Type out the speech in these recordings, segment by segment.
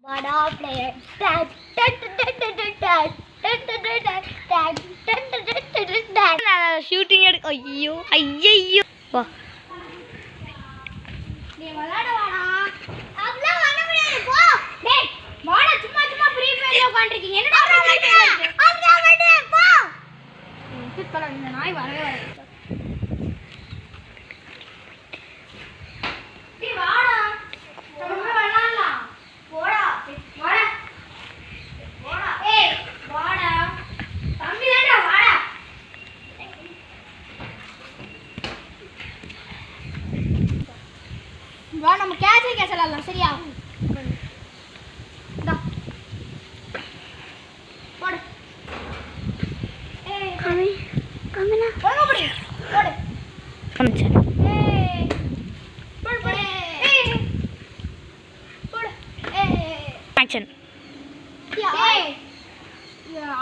வடா player shooting எடு. ஐயோ ஐயோ வா நீ விளையாட வாடா. அதெல்லாம் வர முடியாது போ. டேய் வாடா, சும்மா சும்மா ஃப்ரீ ஃபயர்ல உட்கார்ந்திருக்கீங்க. என்னடா அதெல்லாம் வந்து போ. சுத்தல இந்த நாய் வரவே வராது. டேய் வாடா, நம்ம விளையாடலாம். போடா வாடா போடா. ஏய் வாடா தம்பி தான்டா, வாடா. வா நம்ம கேட்ச் விளையாடலாம். சரியா? டா போடு. ஏய் கமி கமினா போடு போடு போடு. கமிச்ச. ஏய் போடு போடு. ஏய் போடு. ஏய் ஆக்ஷன். ஏய்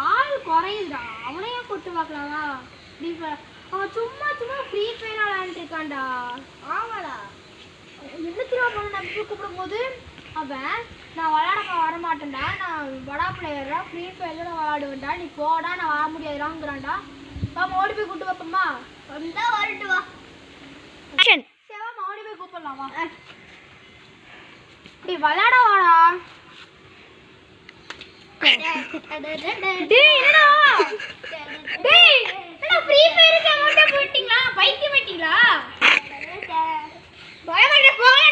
ஆள் குறையுதுடா. அவனையே கூட்டு பார்க்கலாமா? அவன் சும்மா சும்மா ஃப்ரீ ஃபயர் விளையாண்டுட்டு இருக்கான்டா. ஆமாடா, எதுக்குடா பண்ண நம்பி கூப்பிடும் போது அவன் நான் விளையாட வர மாட்டேன்டா, நான் வடா பிளேயரா ஃப்ரீ ஃபயர்ல நான் விளையாடுவேன்டா, நீ போடா நான் வர முடியாதுடாங்கிறான்டா. நம்ம ஓடி போய் கூப்பிட்டு வைப்போமா? வந்தா வரட்டு வா. சரி வா ஓடி போய் கூப்பிடலாம் வா. டேய் விளையாட வாடா. டேய் என்னடா டேய் என்ன ஃப்ரீ ஃபயருக்கு அமௌண்ட் போட்டீங்களா? பைக்கு வெட்டீங்களா? பயமா போங்க.